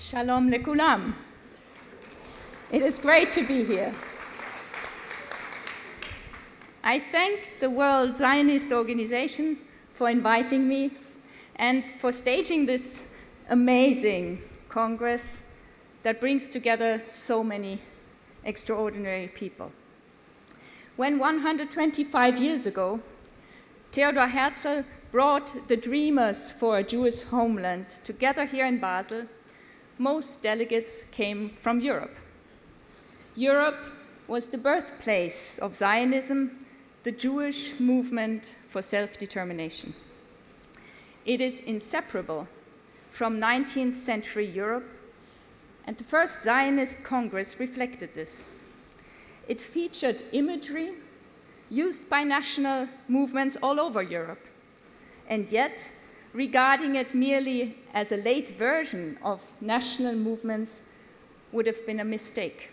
Shalom lekulam. It is great to be here. I thank the World Zionist Organization for inviting me and for staging this amazing Congress that brings together so many extraordinary people. When 125 years ago, Theodor Herzl brought the dreamers for a Jewish homeland together here in Basel, most delegates came from Europe. Europe was the birthplace of Zionism, the Jewish movement for self-determination. It is inseparable from 19th century Europe, and the first Zionist Congress reflected this. It featured imagery used by national movements all over Europe, and yet, regarding it merely as a late version of national movements would have been a mistake.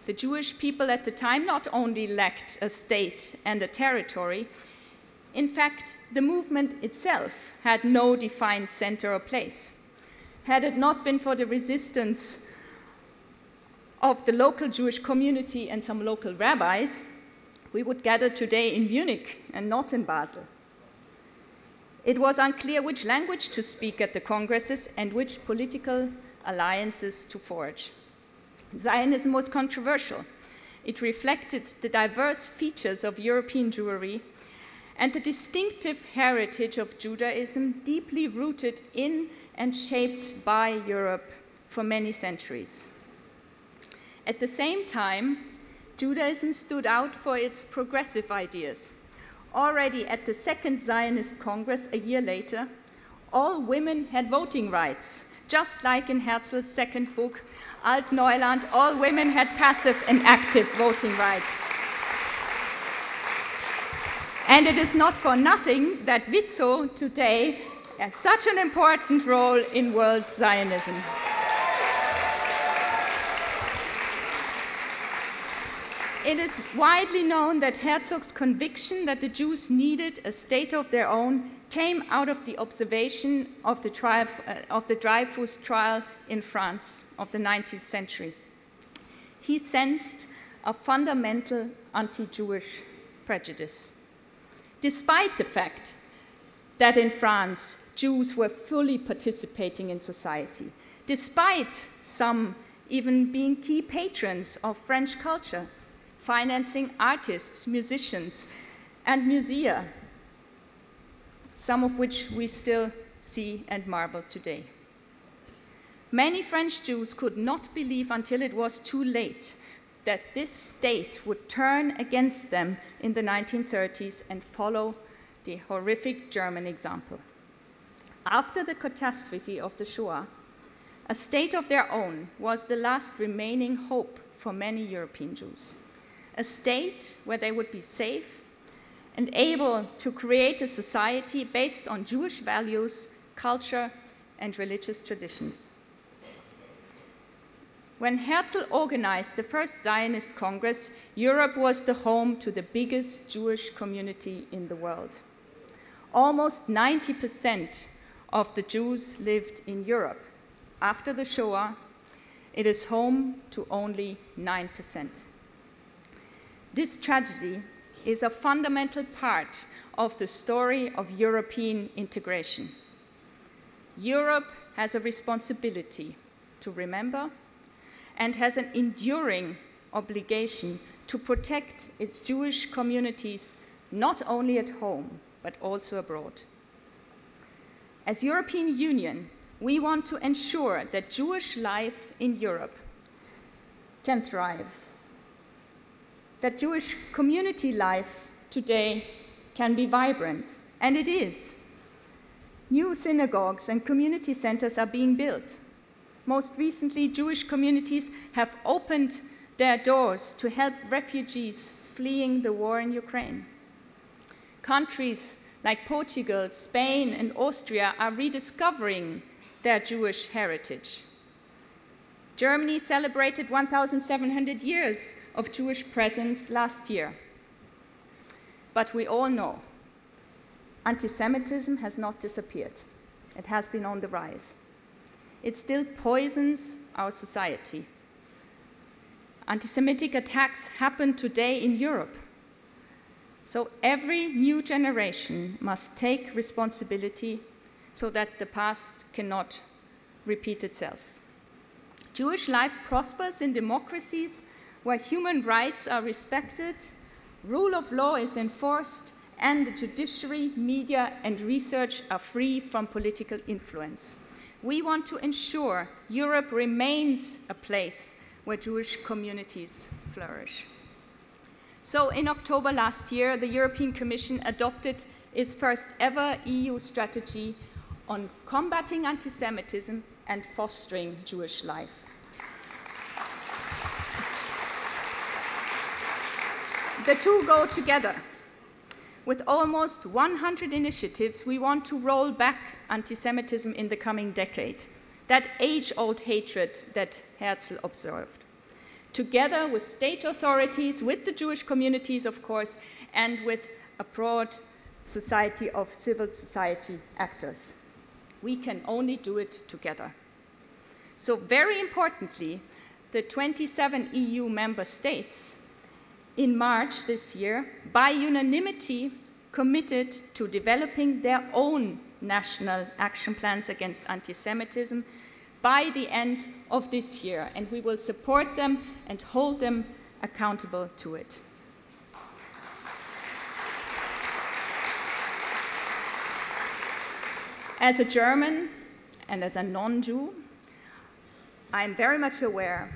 The Jewish people at the time not only lacked a state and a territory, in fact, the movement itself had no defined center or place. Had it not been for the resistance of the local Jewish community and some local rabbis, we would gather today in Munich and not in Basel. It was unclear which language to speak at the congresses and which political alliances to forge. Zionism was controversial. It reflected the diverse features of European Jewry and the distinctive heritage of Judaism deeply rooted in and shaped by Europe for many centuries. At the same time, Judaism stood out for its progressive ideas. Already at the Second Zionist Congress a year later, all women had voting rights. Just like in Herzl's second book, Alt Neuland, all women had passive and active voting rights. And it is not for nothing that WIZO today has such an important role in world Zionism. It is widely known that Herzog's conviction that the Jews needed a state of their own came out of the observation of the Dreyfus trial in France of the 19th century. He sensed a fundamental anti-Jewish prejudice. Despite the fact that in France, Jews were fully participating in society, despite some even being key patrons of French culture, financing artists, musicians, and musea, some of which we still see and marvel today. Many French Jews could not believe until it was too late that this state would turn against them in the 1930s and follow the horrific German example. After the catastrophe of the Shoah, a state of their own was the last remaining hope for many European Jews. A state where they would be safe and able to create a society based on Jewish values, culture, and religious traditions. When Herzl organized the first Zionist Congress, Europe was the home to the biggest Jewish community in the world. Almost 90% of the Jews lived in Europe. After the Shoah, it is home to only 9%. This tragedy is a fundamental part of the story of European integration. Europe has a responsibility to remember and has an enduring obligation to protect its Jewish communities not only at home, but also abroad. As European Union, we want to ensure that Jewish life in Europe can thrive, that Jewish community life today can be vibrant, and it is. New synagogues and community centers are being built. Most recently, Jewish communities have opened their doors to help refugees fleeing the war in Ukraine. Countries like Portugal, Spain, and Austria are rediscovering their Jewish heritage. Germany celebrated 1,700 years of Jewish presence last year. But we all know anti-Semitism has not disappeared. It has been on the rise. it still poisons our society. Anti-Semitic attacks happen today in Europe. So every new generation must take responsibility so that the past cannot repeat itself. Jewish life prospers in democracies where human rights are respected, rule of law is enforced, and the judiciary, media, and research are free from political influence. We want to ensure Europe remains a place where Jewish communities flourish. So in October last year, the European Commission adopted its first ever EU strategy on combating anti-Semitism and fostering Jewish life. The two go together. With almost 100 initiatives, we want to roll back anti-Semitism in the coming decade, that age-old hatred that Herzl observed, together with state authorities, with the Jewish communities, of course, and with a broad society of civil society actors. We can only do it together. So very importantly, the 27 EU member states in March this year, by unanimity, committed to developing their own national action plans against anti-Semitism by the end of this year, and we will support them and hold them accountable to it. As a German and as a non-Jew, I am very much aware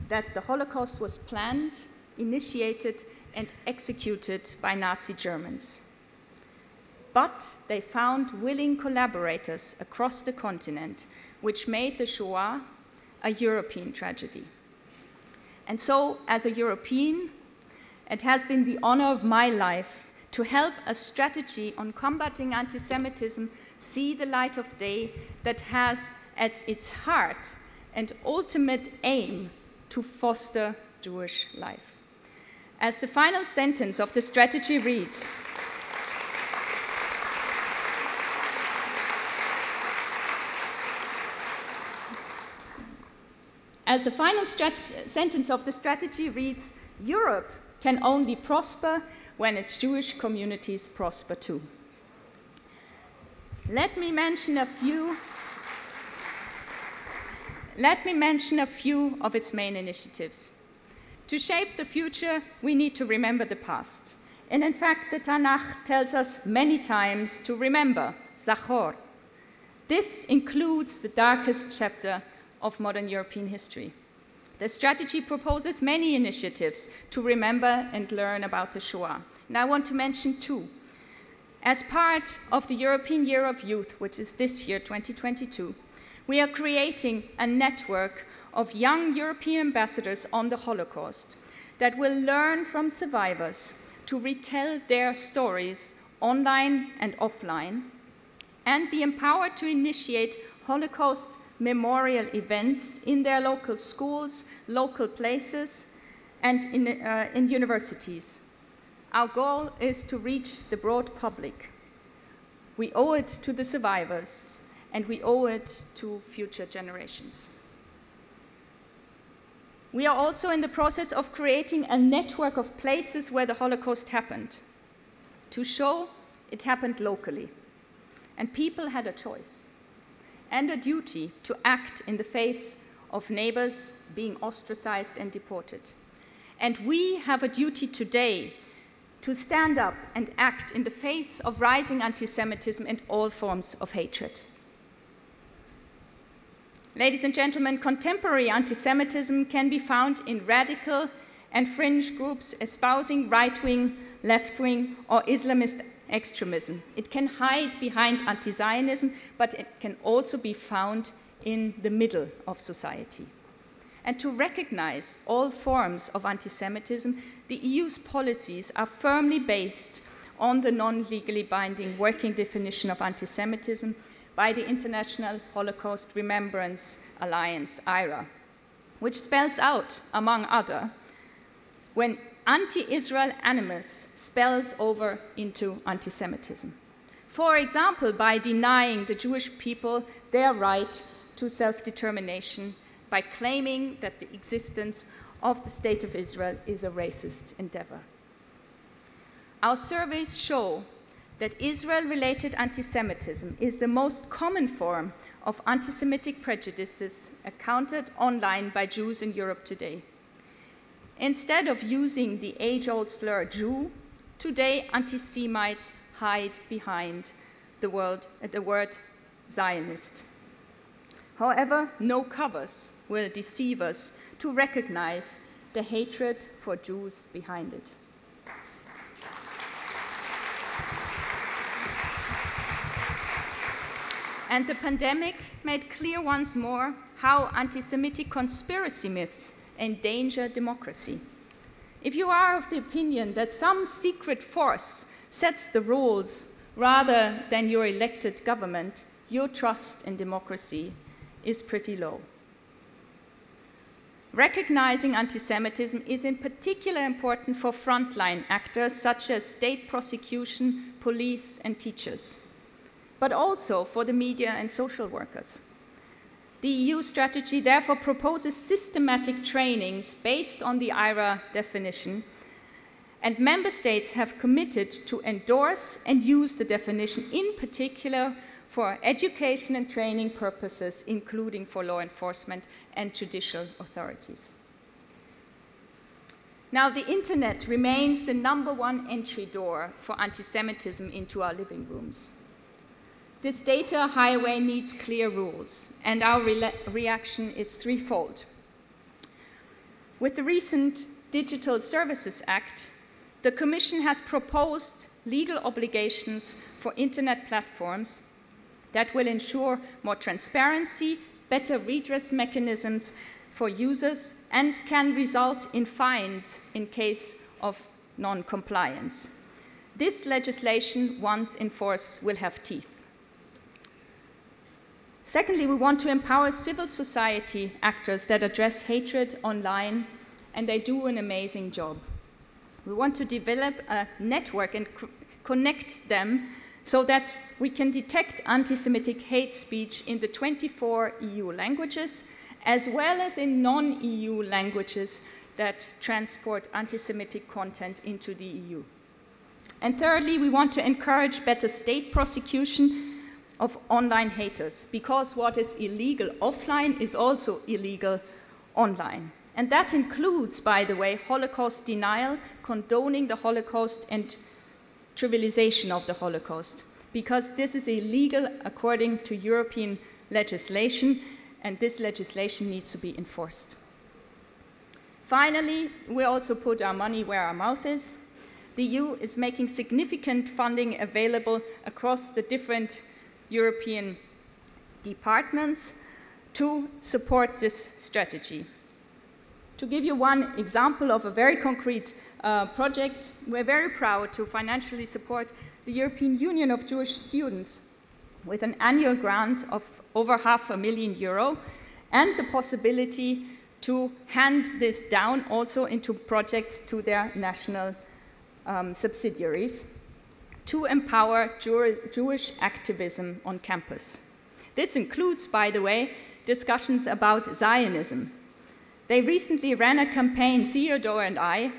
that the Holocaust was planned, initiated, and executed by Nazi Germans. But they found willing collaborators across the continent, which made the Shoah a European tragedy. And so, as a European, it has been the honor of my life to help a strategy on combating anti-Semitism see the light of day that has at its heart and ultimate aim to foster Jewish life. As the final sentence of the strategy reads, Europe can only prosper when its Jewish communities prosper too. Let me mention a few of its main initiatives. To shape the future, we need to remember the past. And in fact, the Tanakh tells us many times to remember, Zachor. This includes the darkest chapter of modern European history. The strategy proposes many initiatives to remember and learn about the Shoah. And I want to mention two. As part of the European Year of Youth, which is this year, 2022, we are creating a network of young European ambassadors on the Holocaust that will learn from survivors to retell their stories online and offline and be empowered to initiate Holocaust memorial events in their local schools, local places, and in universities. Our goal is to reach the broad public. We owe it to the survivors, and we owe it to future generations. We are also in the process of creating a network of places where the Holocaust happened, to show it happened locally. And people had a choice and a duty to act in the face of neighbors being ostracized and deported. And we have a duty today to stand up and act in the face of rising anti-Semitism and all forms of hatred. Ladies and gentlemen, contemporary anti-Semitism can be found in radical and fringe groups espousing right-wing, left-wing, or Islamist extremism. It can hide behind anti-Zionism, but it can also be found in the middle of society. And to recognize all forms of anti-Semitism, the EU's policies are firmly based on the non-legally binding working definition of anti-Semitism by the International Holocaust Remembrance Alliance, IHRA, which spells out, among other, when anti-Israel animus spells over into anti-Semitism. For example, by denying the Jewish people their right to self-determination by claiming that the existence of the State of Israel is a racist endeavor. Our surveys show that Israel-related anti-Semitism is the most common form of anti-Semitic prejudices encountered online by Jews in Europe today. Instead of using the age-old slur Jew, today anti-Semites hide behind the word Zionist. However, no covers will deceive us to recognize the hatred for Jews behind it. And the pandemic made clear once more how anti-Semitic conspiracy myths endanger democracy. If you are of the opinion that some secret force sets the rules rather than your elected government, your trust in democracy is pretty low. Recognizing anti-Semitism is in particular important for frontline actors such as state prosecution, police, and teachers, but also for the media and social workers. The EU strategy therefore proposes systematic trainings based on the IHRA definition, and member states have committed to endorse and use the definition, in particular for education and training purposes, including for law enforcement and judicial authorities. Now, the internet remains the #1 entry door for anti-Semitism into our living rooms. This data highway needs clear rules, and our reaction is threefold. With the recent Digital Services Act, the Commission has proposed legal obligations for internet platforms that will ensure more transparency, better redress mechanisms for users, and can result in fines in case of non-compliance. This legislation, once in force, will have teeth. Secondly, we want to empower civil society actors that address hatred online, and they do an amazing job. We want to develop a network and connect them so that we can detect anti-Semitic hate speech in the 24 EU languages, as well as in non-EU languages that transport anti-Semitic content into the EU. And thirdly, we want to encourage better state prosecution of online haters, because what is illegal offline is also illegal online. And that includes, by the way, Holocaust denial, condoning the Holocaust, and trivialization of the Holocaust, because this is illegal according to European legislation, and this legislation needs to be enforced. Finally, we also put our money where our mouth is. The EU is making significant funding available across the different European departments to support this strategy. To give you one example of a very concrete project, we're very proud to financially support the European Union of Jewish Students with an annual grant of over €500,000 and the possibility to hand this down also into projects to their national subsidiaries to empower Jewish activism on campus. This includes, by the way, discussions about Zionism. They recently ran a campaign, Theodore and I,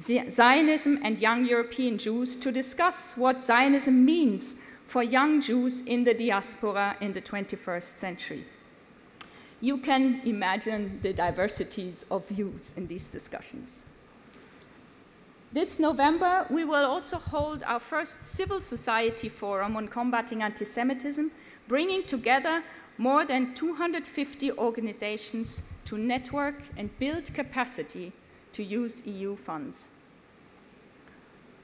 Zionism and Young European Jews, to discuss what Zionism means for young Jews in the diaspora in the 21st century. You can imagine the diversities of views in these discussions. This November, we will also hold our first civil society forum on combating anti-Semitism, bringing together more than 250 organizations to network and build capacity to use EU funds.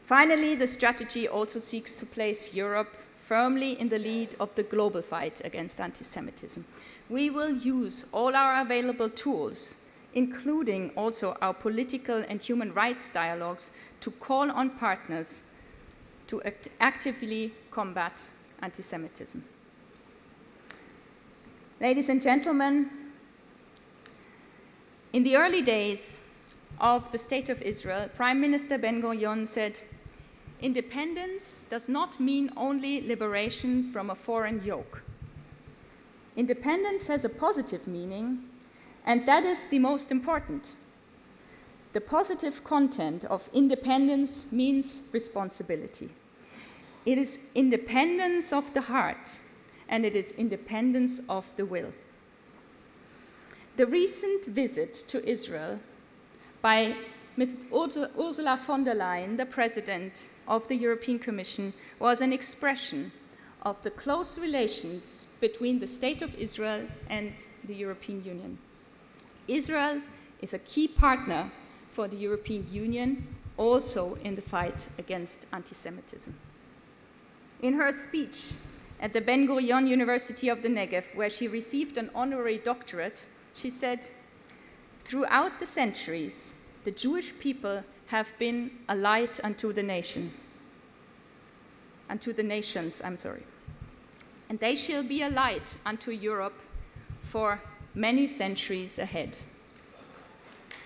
Finally, the strategy also seeks to place Europe firmly in the lead of the global fight against anti-Semitism. We will use all our available tools, including also our political and human rights dialogues, to call on partners to actively combat anti-Semitism. Ladies and gentlemen, in the early days of the State of Israel, Prime Minister Ben-Gurion said, "Independence does not mean only liberation from a foreign yoke. Independence has a positive meaning, and that is the most important. The positive content of independence means responsibility. It is independence of the heart, and it is independence of the will. The recent visit to Israel by Mrs. Ursula von der Leyen, the President of the European Commission, was an expression of the close relations between the State of Israel and the European Union. Israel is a key partner for the European Union, also in the fight against anti-Semitism. In her speech at the Ben Gurion University of the Negev, where she received an honorary doctorate, she said, "Throughout the centuries, the Jewish people have been a light unto the nations, and they shall be a light unto Europe for many centuries ahead."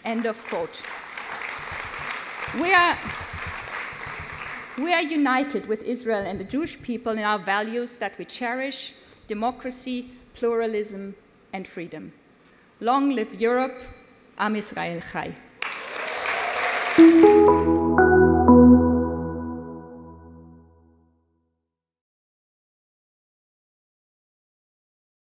End of quote. We are united with Israel and the Jewish people in our values that we cherish: democracy, pluralism, and freedom. Long live Europe, Am Israel Chai.